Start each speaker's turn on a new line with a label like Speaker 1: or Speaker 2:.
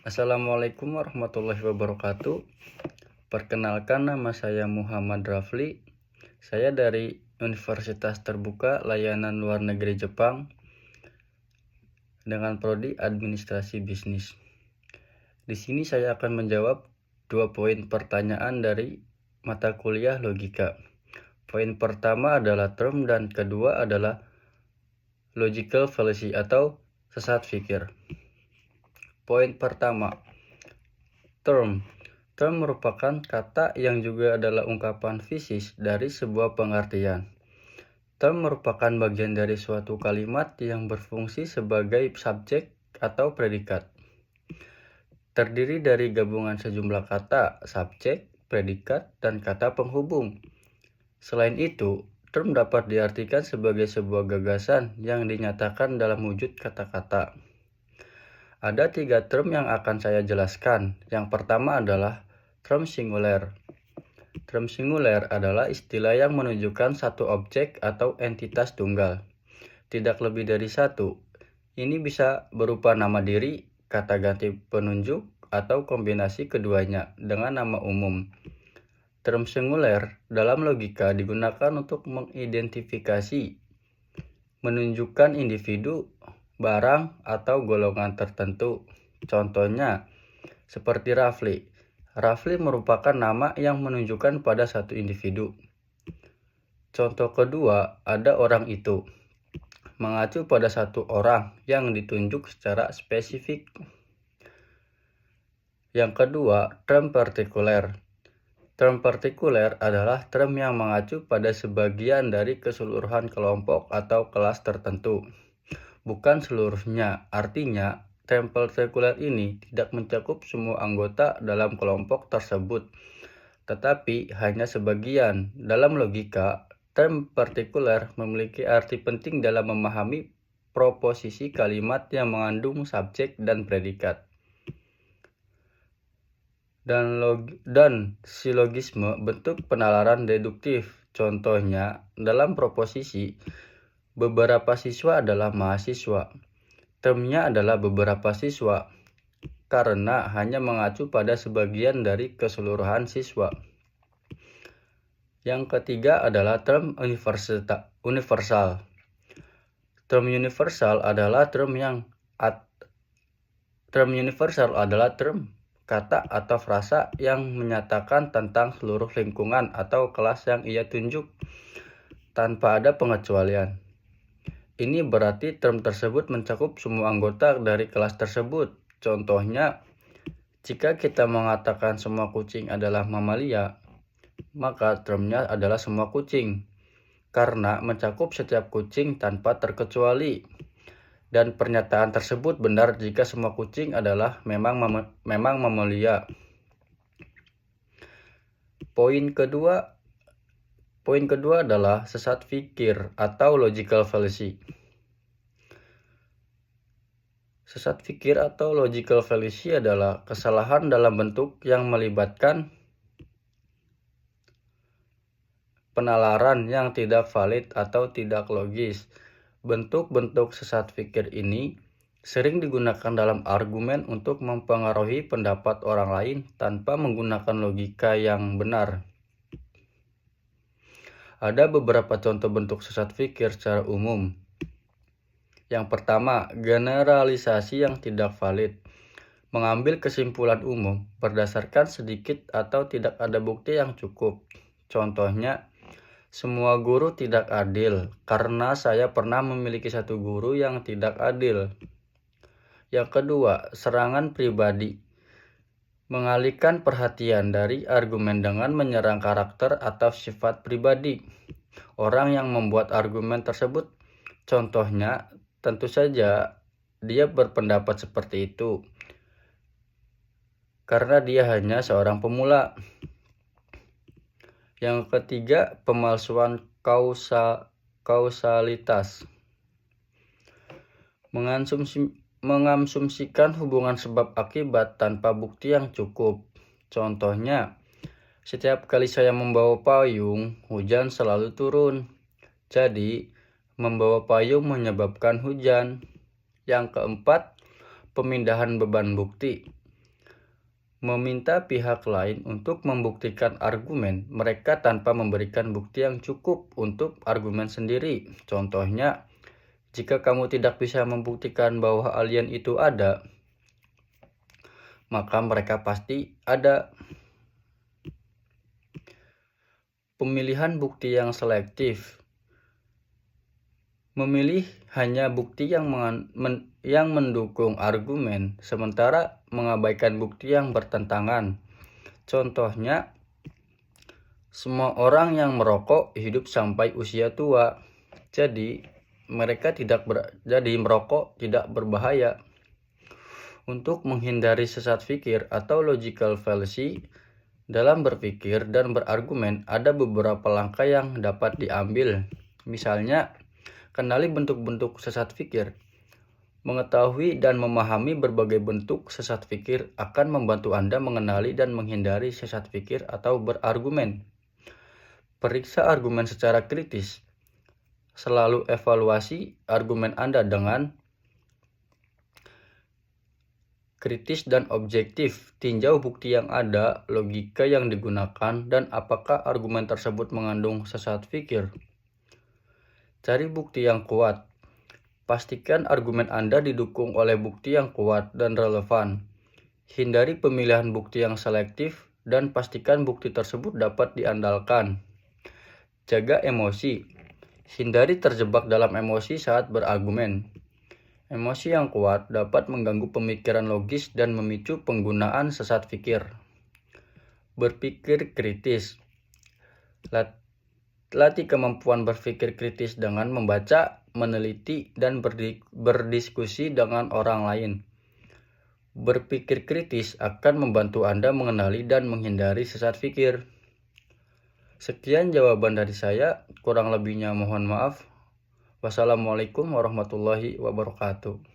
Speaker 1: Assalamualaikum warahmatullahi wabarakatuh. Perkenalkan, nama saya Muhammad Rafli. Saya dari Universitas Terbuka Layanan Luar Negeri Jepang dengan prodi Administrasi Bisnis. Di sini saya akan menjawab 2 poin pertanyaan dari mata kuliah logika. Poin pertama adalah term dan kedua adalah logical fallacy atau sesat pikir. Poin pertama, term. Term merupakan kata yang juga adalah ungkapan fisis dari sebuah pengertian. Term merupakan bagian dari suatu kalimat yang berfungsi sebagai subjek atau predikat. Terdiri dari gabungan sejumlah kata, subjek, predikat, dan kata penghubung. Selain itu, term dapat diartikan sebagai sebuah gagasan yang dinyatakan dalam wujud kata-kata. Ada 3 term yang akan saya jelaskan. Yang pertama adalah term singular. Term singular adalah istilah yang menunjukkan satu objek atau entitas tunggal, tidak lebih dari satu. Ini bisa berupa nama diri, kata ganti penunjuk, atau kombinasi keduanya dengan nama umum. Term singular dalam logika digunakan untuk mengidentifikasi, menunjukkan individu, barang, atau golongan tertentu. Contohnya, seperti Rafli. Rafli merupakan nama yang menunjukkan pada satu individu. Contoh kedua, ada orang itu, mengacu pada satu orang yang ditunjuk secara spesifik. Yang kedua, term partikuler. Term partikuler adalah term yang mengacu pada sebagian dari keseluruhan kelompok atau kelas tertentu, bukan seluruhnya. Artinya, term partikuler ini tidak mencakup semua anggota dalam kelompok tersebut, tetapi hanya sebagian. Dalam logika, term partikuler memiliki arti penting dalam memahami proposisi kalimat yang mengandung subjek dan predikat. Dan silogisme bentuk penalaran deduktif. Contohnya, dalam proposisi, beberapa siswa adalah mahasiswa. Termnya adalah beberapa siswa, karena hanya mengacu pada sebagian dari keseluruhan siswa. Yang ketiga adalah term universal. Term universal adalah term kata atau frasa yang menyatakan tentang seluruh lingkungan atau kelas yang ia tunjuk tanpa ada pengecualian. Ini berarti term tersebut mencakup semua anggota dari kelas tersebut. Contohnya, jika kita mengatakan semua kucing adalah mamalia, maka termnya adalah semua kucing, karena mencakup setiap kucing tanpa terkecuali. Dan pernyataan tersebut benar jika semua kucing adalah memang mamalia. Poin kedua adalah sesat pikir atau logical fallacy. Sesat pikir atau logical fallacy adalah kesalahan dalam bentuk yang melibatkan penalaran yang tidak valid atau tidak logis. Bentuk-bentuk sesat pikir ini sering digunakan dalam argumen untuk mempengaruhi pendapat orang lain tanpa menggunakan logika yang benar. Ada beberapa contoh bentuk sesat pikir secara umum. Yang pertama, generalisasi yang tidak valid. Mengambil kesimpulan umum berdasarkan sedikit atau tidak ada bukti yang cukup. Contohnya, semua guru tidak adil karena saya pernah memiliki satu guru yang tidak adil. Yang kedua, serangan pribadi. Mengalihkan perhatian dari argumen dengan menyerang karakter atau sifat pribadi orang yang membuat argumen tersebut. Contohnya, tentu saja dia berpendapat seperti itu karena dia hanya seorang pemula. Yang ketiga, pemalsuan kausalitas. Mengasumsikan hubungan sebab akibat tanpa bukti yang cukup. Contohnya, setiap kali saya membawa payung, hujan selalu turun. Jadi, membawa payung menyebabkan hujan. Yang keempat, pemindahan beban bukti. meminta pihak lain untuk membuktikan argumen mereka tanpa memberikan bukti yang cukup untuk argumen sendiri. Contohnya, jika kamu tidak bisa membuktikan bahwa alien itu ada, maka mereka pasti ada. Pemilihan bukti yang selektif. Memilih hanya bukti yang mendukung argumen, sementara mengabaikan bukti yang bertentangan. Contohnya, semua orang yang merokok hidup sampai usia tua. Jadi, merokok tidak berbahaya. Untuk menghindari sesat pikir atau logical fallacy dalam berpikir dan berargumen, ada beberapa langkah yang dapat diambil. Misalnya, kenali bentuk-bentuk sesat pikir. Mengetahui dan memahami berbagai bentuk sesat pikir akan membantu Anda mengenali dan menghindari sesat pikir atau berargumen. Periksa argumen secara kritis. Selalu evaluasi argumen Anda dengan kritis dan objektif. Tinjau bukti yang ada, logika yang digunakan, dan apakah argumen tersebut mengandung sesat pikir. Cari bukti yang kuat. Pastikan argumen Anda didukung oleh bukti yang kuat dan relevan. Hindari pemilihan bukti yang selektif dan pastikan bukti tersebut dapat diandalkan. Jaga emosi. Hindari terjebak dalam emosi saat berargumen. Emosi yang kuat dapat mengganggu pemikiran logis dan memicu penggunaan sesat pikir. Berpikir kritis. Latih kemampuan berpikir kritis dengan membaca, meneliti, dan berdiskusi dengan orang lain. Berpikir kritis akan membantu Anda mengenali dan menghindari sesat pikir. Sekian jawaban dari saya, kurang lebihnya mohon maaf. Wassalamualaikum warahmatullahi wabarakatuh.